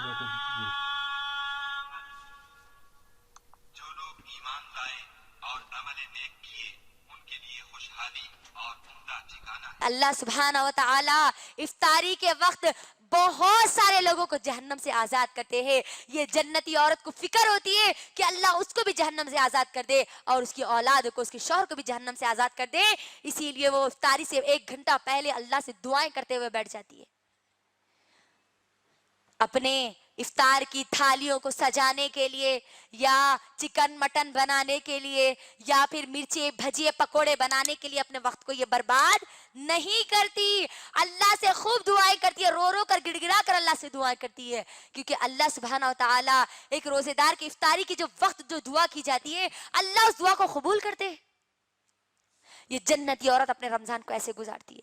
جو لوگ ایمان لائے اور عمل نیک کیے ان کے لیے خوشحالی اور عمدہ ٹھکانہ ہے۔ اللہ سبحانہ و تعالی افطاری کے وقت بہت سارے لوگوں کو جہنم سے آزاد کرتے ہیں۔ یہ جنتی عورت کو فکر ہوتی ہے کہ اللہ اس کو بھی جہنم سے آزاد کر دے اور اس کی اولاد کو، اس کے شوہر کو بھی جہنم سے آزاد کر دے، اسی لیے وہ افطاری سے 1 گھنٹہ پہلے اللہ سے دعائیں کرتے ہوئے بیٹھ جاتی ہے، اپنے افطار کی تھالیوں کو سجانے کے لیے، یا چکن مٹن بنانے کے لیے، یا پھر مرچی بھجیے پکوڑے بنانے کے لیے اپنے وقت کو یہ برباد نہیں کرتی، اللہ سے خوب دعائیں کرتی ہے، رو رو کر گڑ گڑا کر اللہ سے دعائیں کرتی ہے، کیونکہ اللہ سبحانہ و تعالی ایک روزے دار کی افطاری کی جو وقت جو دعا کی جاتی ہے اللہ اس دعا کو قبول کرتے ہیں۔ یہ جنتی عورت اپنے رمضان کو ایسے گزارتی ہے۔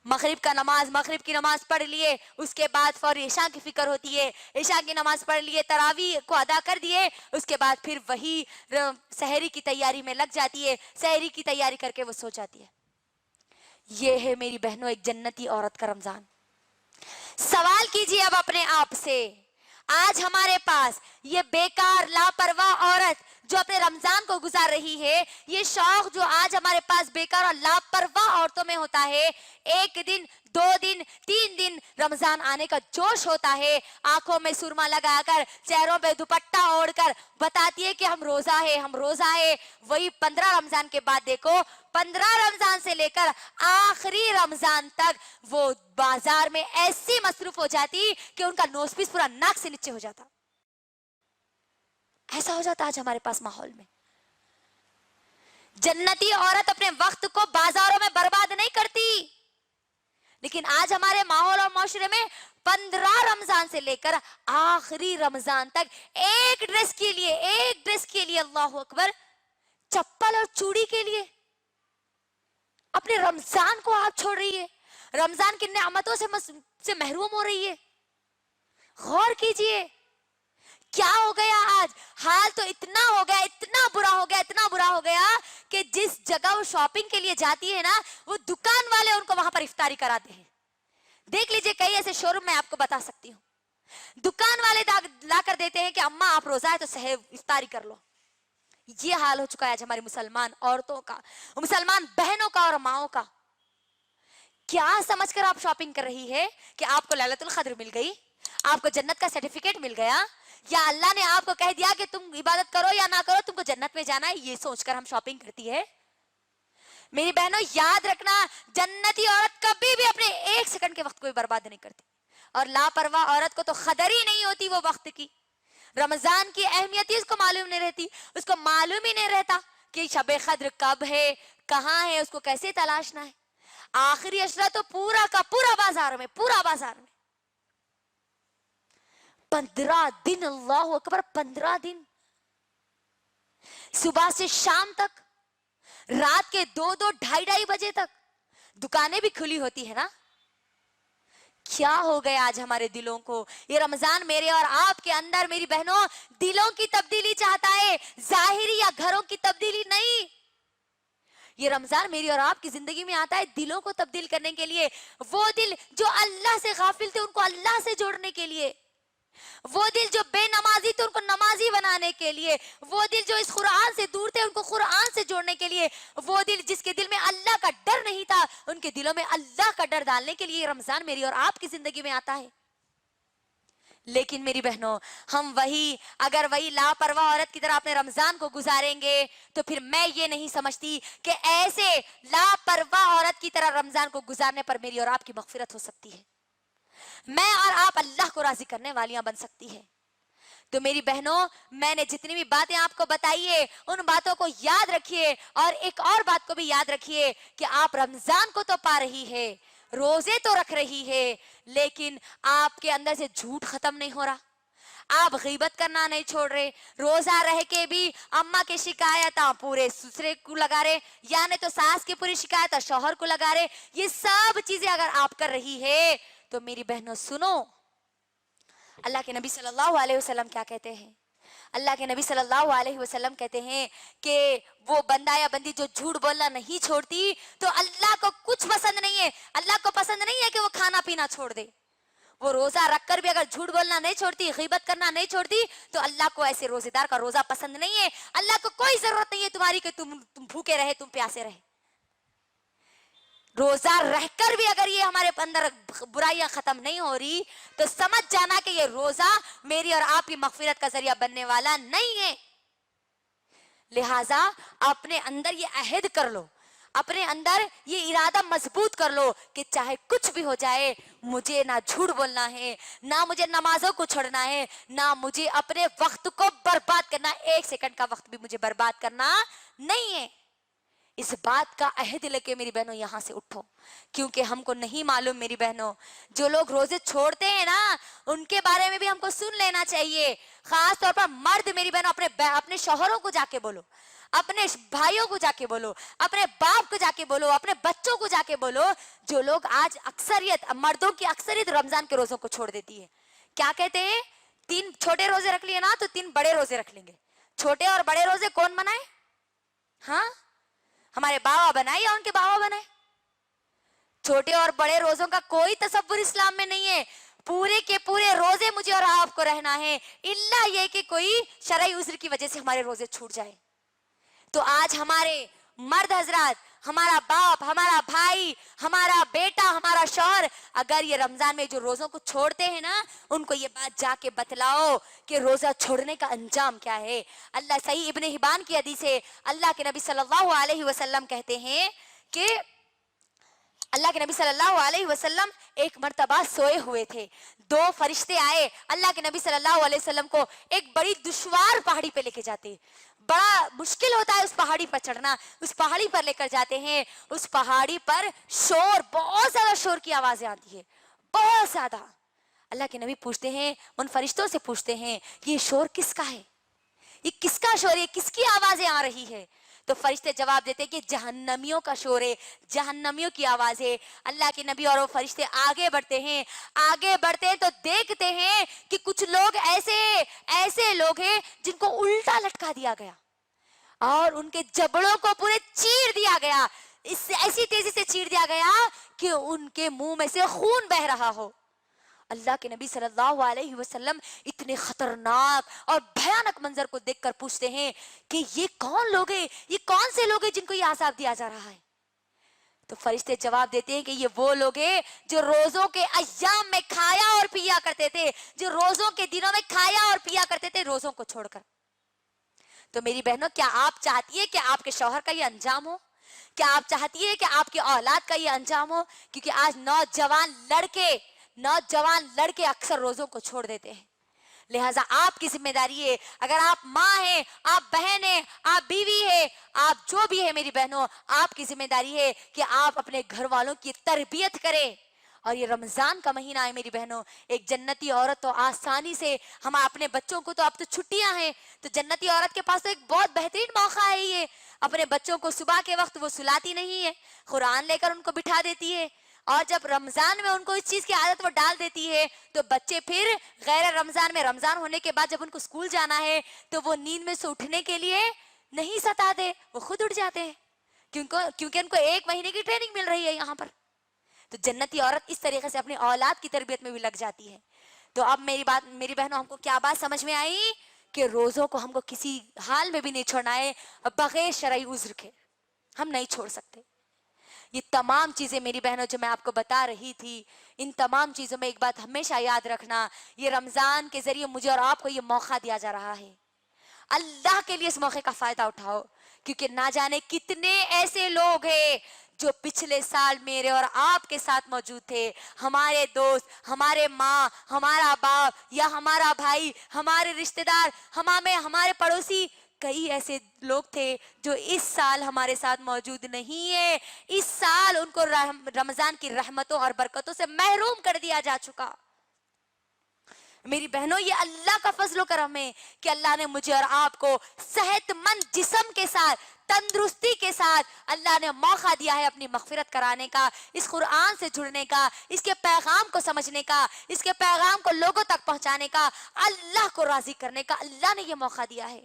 مغرب کی نماز پڑھ لیے، اس کے بعد فوری عشاء کی فکر ہوتی ہے، عشاء کی نماز پڑھ لیے، تراویح کو ادا کر دیے، اس کے بعد پھر وہی سحری کی تیاری میں لگ جاتی ہے، سحری کی تیاری کر کے وہ سو جاتی ہے۔ یہ ہے میری بہنوں ایک جنتی عورت کا رمضان۔ سوال کیجئے اب اپنے آپ سے، آج ہمارے پاس یہ بیکار لاپرواہ عورت جو اپنے رمضان کو گزار رہی ہے، یہ شوق جو آج ہمارے پاس بیکار اور لاپرواہ عورتوں میں ہوتا ہے، 1 دن 2 دن 3 دن رمضان آنے کا جوش ہوتا ہے، آنکھوں میں سرما لگا کر، چہروں پہ دوپٹہ اوڑھ کر بتاتی ہے کہ ہم روزہ ہے، وہی 15 رمضان کے بعد دیکھو، 15 رمضان سے لے کر آخری رمضان تک وہ بازار میں ایسی مصروف ہو جاتی کہ ان کا نوز پیس پورا ناک سے نیچے ہو جاتا۔ ایسا ہو جاتا آج ہمارے پاس ماحول میں۔ جنتی عورت اپنے وقت کو بازاروں میں برباد نہیں کرتی، لیکن آج ہمارے ماحول اور معاشرے میں 15 رمضان سے لے کر آخری رمضان تک ایک ڈریس کے لیے اللہ اکبر، چپل اور چوڑی کے لیے اپنے رمضان کو آپ چھوڑ رہی ہے، رمضان کی نعمتوں سے محروم ہو رہی ہے۔ غور کیجئے کیا ہو گیا آج، حال تو اتنا ہو گیا، اتنا برا ہو گیا کہ جس جگہ وہ شاپنگ کے لیے جاتی ہے نا، وہ دکان والے ان کو وہاں پر افطاری کراتے ہیں۔ دیکھ لیجئے کئی ایسے شوروم میں آپ کو بتا سکتی ہوں، دکان والے لا کر دیتے ہیں کہ اماں آپ روزہ ہے تو افطاری کر لو۔ یہ حال ہو چکا ہے آج ہماری مسلمان عورتوں کا، مسلمان بہنوں کا اور ماؤں کا۔ کیا سمجھ کر آپ شاپنگ کر رہی ہے کہ آپ کو لیلۃ القدر مل گئی، آپ کو جنت کا سرٹیفکیٹ مل گیا، یا اللہ نے آپ کو کہہ دیا کہ تم عبادت کرو یا نہ کرو تم کو جنت میں جانا ہے، یہ سوچ کر ہم شاپنگ کرتی ہے؟ میری بہنوں یاد رکھنا، جنتی عورت کبھی بھی اپنے 1 سیکنڈ کے وقت کو برباد نہیں کرتی، اور لاپرواہ عورت کو تو قدر ہی نہیں ہوتی وہ وقت کی، رمضان کی اہمیت ہی اس کو معلوم نہیں رہتی، اس کو معلوم ہی نہیں رہتا کہ شب قدر کب ہے، کہاں ہے، اس کو کیسے تلاشنا ہے۔ آخری عشرہ تو پورا کا پورا بازار میں 15 دن، اللہ اکبر، 15 دن، صبح سے شام تک، رات کے 2 ڈھائی بجے تک دکانیں بھی کھلی ہوتی ہے نا۔ کیا ہو گیا آج ہمارے دلوں کو؟ یہ رمضان میرے اور آپ کے اندر میری بہنوں دلوں کی تبدیلی چاہتا ہے، ظاہری یا گھروں کی تبدیلی نہیں۔ یہ رمضان میری اور آپ کی زندگی میں آتا ہے دلوں کو تبدیل کرنے کے لیے، وہ دل جو اللہ سے غافل تھے ان کو اللہ سے جوڑنے کے لیے، وہ دل جو بے نمازی تھے ان کو نمازی بنانے کے لیے، وہ دل جو اس قرآن سے دور تھے ان کو قرآن سے جوڑنے کے لیے، وہ دل جس کے دل میں اللہ کا ڈر نہیں تھا ان کے دلوں میں اللہ کا ڈر ڈالنے کے لیے یہ رمضان میری اور آپ کی زندگی میں آتا ہے۔ لیکن میری بہنوں ہم اگر وہی لاپرواہ عورت کی طرح اپنے رمضان کو گزاریں گے تو پھر میں یہ نہیں سمجھتی کہ ایسے لاپرواہ عورت کی طرح رمضان کو گزارنے پر میری اور آپ کی مغفرت ہو سکتی ہے، میں اور آپ اللہ کو راضی کرنے والیاں بن سکتی ہیں۔ تو میری بہنوں میں نے جتنی بھی باتیں آپ کو بتائی ہے ان باتوں کو یاد رکھیے، اور ایک اور بات کو بھی یاد رکھیے کہ آپ رمضان کو تو پا رہی ہے، روزے تو رکھ رہی ہے، لیکن آپ کے اندر سے جھوٹ ختم نہیں ہو رہا، آپ غیبت کرنا نہیں چھوڑ رہے، روزہ رہ کے بھی اماں کی شکایت پورے سسرے کو لگا رہے، یعنی تو ساس کی پوری شکایت شوہر کو لگا رہے۔ یہ سب چیزیں اگر آپ کر رہی ہے تو میری بہنوں سنو، اللہ کے نبی صلی اللہ علیہ وسلم کیا کہتے ہیں؟ اللہ کے نبی صلی اللہ علیہ وسلم کہتے ہیں کہ وہ بندہ یا بندی جو جھوٹ بولنا نہیں چھوڑتی تو اللہ کو کچھ پسند نہیں ہے، اللہ کو پسند نہیں ہے کہ وہ کھانا پینا چھوڑ دے، वो रोजा रखकर भी अगर झूठ बोलना नहीं छोड़ती, गीबत करना नहीं छोड़ती, तो अल्लाह को ऐसे रोजेदार का रोजा पसंद नहीं है। अल्लाह को कोई जरूरत नहीं है तुम्हारी कि तुम भूखे रहे, तुम प्यासे रहे। रोजा रहकर भी अगर ये हमारे अंदर बुराइयां खत्म नहीं हो रही, तो समझ जाना कि ये रोजा मेरी और आपकी मगफिरत का जरिया बनने वाला नहीं है। लिहाजा अपने अंदर ये अहद कर लो, अपने अंदर ये इरादा मजबूत कर लो कि चाहे कुछ भी हो जाए, मुझे ना झूठ बोलना है, ना मुझे नमाजों को छोड़ना है, ना मुझे अपने वक्त को बर्बाद करना, 1 सेकंड का वक्त भी मुझे बर्बाद करना नहीं है। इस बात का अहद लेके मेरी बहनों यहां से उठो, क्योंकि हमको नहीं मालूम मेरी बहनों, जो लोग रोजे छोड़ते हैं ना, उनके बारे में भी हमको सुन लेना चाहिए। खास तौर पर मर्द मेरी बहनों, अपने शौहरों को जाके बोलो, अपने भाइयों को जाके बोलो, अपने बाप को जाके बोलो, अपने बच्चों को जाके बोलो, जो लोग आज अक्सरियत, मर्दों की अक्सरियत रमजान के रोजों को छोड़ देती है। क्या कहते हैं, 3 छोटे रोजे रख लिए ना तो 3 बड़े रोजे रख लेंगे। छोटे और बड़े रोजे कौन बनाए? हाँ, हमारे बाबा बनाए या उनके बाबा बनाए? छोटे और बड़े रोजों का कोई तसव्वुर इस्लाम में नहीं है। पूरे के पूरे रोजे मुझे और आपको रहना है, इल्ला ये कि कोई शरई उज़्र की वजह से हमारे रोजे छूट जाए। तो आज हमारे मर्द हजरात, हमारा बाप, हमारा भाई, हमारा बेटा, हमारा शौहर, अगर ये रमजान में जो रोजों को छोड़ते हैं ना, उनको ये बात जाके बतलाओ कि रोजा छोड़ने का अंजाम क्या है। अल्लाह सही इब्ने हिबान की हदीस है, अल्लाह के नबी सल्लल्लाहु अलैहि वसल्लम कहते हैं कि अल्लाह के नबी सल्लल्लाहु अलैहि वसल्लम एक मर्तबा सोए हुए थे। 2 फरिश्ते आए, अल्लाह के नबी सल्लल्लाहु अलैहि वसल्लम को एक बड़ी दुश्वार पहाड़ी पे लेके जाते। बड़ा मुश्किल होता है उस पहाड़ी पर चढ़ना, उस पहाड़ी पर लेकर जाते हैं। उस पहाड़ी पर शोर, बहुत ज्यादा शोर की आवाजें आती है, बहुत ज्यादा। अल्लाह के नबी पूछते हैं, उन फरिश्तों से पूछते हैं, ये शोर किसका है, ये किसका शोर है, किसकी आवाजें आ रही है? तो फरिश्ते जवाब देते कि जहन्नमियों का शोर है, जहन्नमियों की आवाज है। अल्लाह के नबी और वो फरिश्ते आगे बढ़ते हैं, आगे बढ़ते हैं तो देखते हैं कि कुछ लोग ऐसे लोग हैं जिनको उल्टा लटका दिया गया और उनके जबड़ों को पूरे चीर दिया गया। इससे ऐसी तेजी से चीर दिया गया कि उनके मुंह में से खून बह रहा हो। अल्लाह के नबी सल्लल्लाहु अलैहि वसल्लम इतने खतरनाक और भयानक मंजर को देखकर पूछते हैं कि ये कौन लोग हैं, ये कौन से लोग हैं जिनको ये आजाब दिया जा रहा है? तो फरिश्ते जवाब देते हैं कि ये वो लोग हैं जो रोजों के अय्याम में खाया और पिया करते थे, जो रोजों के दिनों में खाया और पिया करते थे रोजों को छोड़कर। तो मेरी बहनों, क्या आप चाहती है कि आपके शौहर का ये अंजाम हो? क्या आप चाहती है कि आपकी औलाद का ये अंजाम हो? क्योंकि आज नौजवान लड़के अक्सर रोजों को छोड़ देते हैं। लिहाजा आपकी जिम्मेदारी है, अगर आप माँ हैं, आप बहन हैं, आप बीवी है, आप जो भी है मेरी बहनों, आपकी जिम्मेदारी है कि आप अपने घर वालों की तरबियत करें। और ये रमजान का महीना है मेरी बहनों, एक जन्नती औरत तो आसानी से, हम अपने बच्चों को, तो अब तो छुट्टियां हैं, तो जन्नती औरत के पास तो एक बहुत बेहतरीन मौका है ये। अपने बच्चों को सुबह के वक्त वो सुलाती नहीं है, कुरान लेकर उनको बिठा देती है, और जब रमजान में उनको इस चीज की आदत वो डाल देती है, तो बच्चे फिर गैर रमजान में, रमजान होने के बाद जब उनको स्कूल जाना है तो वो नींद में से उठने के लिए नहीं सताते, वो खुद उठ जाते हैं, क्योंकि उनको 1 महीने की ट्रेनिंग मिल रही है यहाँ पर। तो जन्नती औरत इस तरीके से अपनी औलाद की तरबियत में भी लग जाती है। तो अब मेरी बहनों, हमको क्या बात समझ में आई कि रोजों को हमको किसी हाल में भी नहीं छोड़ना है, बगैर शरई उज़्र के हम नहीं छोड़ सकते। ये तमाम चीजें मेरी बहनों जो मैं आपको बता रही थी, इन तमाम चीजों में एक बात हमेशा याद रखना, ये रमजान के जरिए मुझे और आपको ये मौका दिया जा रहा है। अल्लाह के लिए इस मौके का फायदा उठाओ, क्योंकि ना जाने कितने ऐसे लोग हैं जो पिछले साल मेरे और आपके साथ मौजूद थे, हमारे दोस्त, हमारे माँ, हमारा बाप या हमारा भाई, हमारे रिश्तेदार, हमारे पड़ोसी, कई ऐसे लोग थे जो इस साल हमारे साथ मौजूद नहीं है। इस साल उनको रमजान की रहमतों और बरकतों से महरूम कर दिया जा चुका। मेरी बहनों, ये अल्लाह का फजल करम है कि अल्लाह ने मुझे और आपको सेहतमंद जिस्म के साथ, तंदुरुस्ती के साथ अल्लाह ने मौका दिया है अपनी मगफिरत कराने का, इस कुरान से जुड़ने का, इसके पैगाम को समझने का, इसके पैगाम को लोगों तक पहुंचाने का, अल्लाह को राजी करने का अल्लाह ने ये मौका दिया है।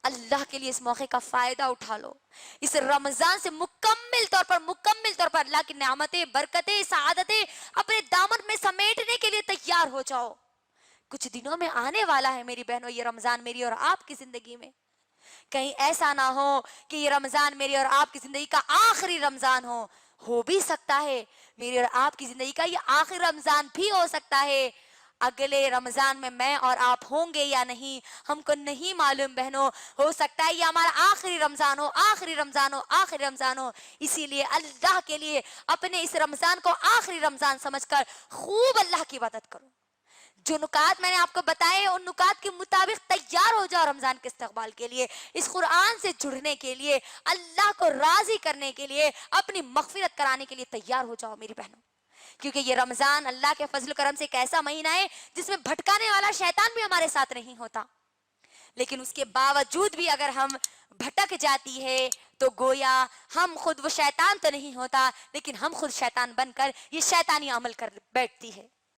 अल्लाह के लिए इस मौके का फायदा उठा लो। इस रमजान से मुकम्मिल तौर पर अल्लाह की नेमतें, बरकतें, सआदतें अपने दामन में समेटने के लिए तैयार हो जाओ. कुछ दिनों में आने वाला है मेरी बहनों ये रमजान मेरी और आपकी जिंदगी में. कहीं ऐसा ना हो कि ये रमजान मेरी और आपकी जिंदगी का आखिरी रमजान हो भी सकता है. मेरी और आपकी जिंदगी का ये आखिरी रमजान भी हो सकता है. अगले रमजान में मैं और आप होंगे या नहीं हमको नहीं मालूम बहनों. हो सकता है ये हमारा आखिरी रमजान हो, आखिरी रमजान हो, आखिरी रमजान हो. इसीलिए अल्लाह के लिए अपने इस रमजान को आखिरी रमजान समझकर खूब अल्लाह की इबादत करो. जो नुकात मैंने आपको बताए उन नुकात के मुताबिक तैयार हो जाओ रमजान के इस्तकबाल के लिए, इस कुरान से जुड़ने के लिए, अल्लाह को राजी करने के लिए, अपनी मगफिरत कराने के लिए तैयार हो जाओ मेरी बहनों. क्योंकि ये रमजान अल्लाह के फजल करम से एक ऐसा महीना है जिसमें भटकाने वाला शैतान भी हमारे साथ नहीं होता. लेकिन उसके बावजूद भी अगर हम भटक जाती है तो गोया हम खुद, वो शैतान तो नहीं होता लेकिन हम खुद शैतान बनकर ये शैतानी अमल कर बैठती है.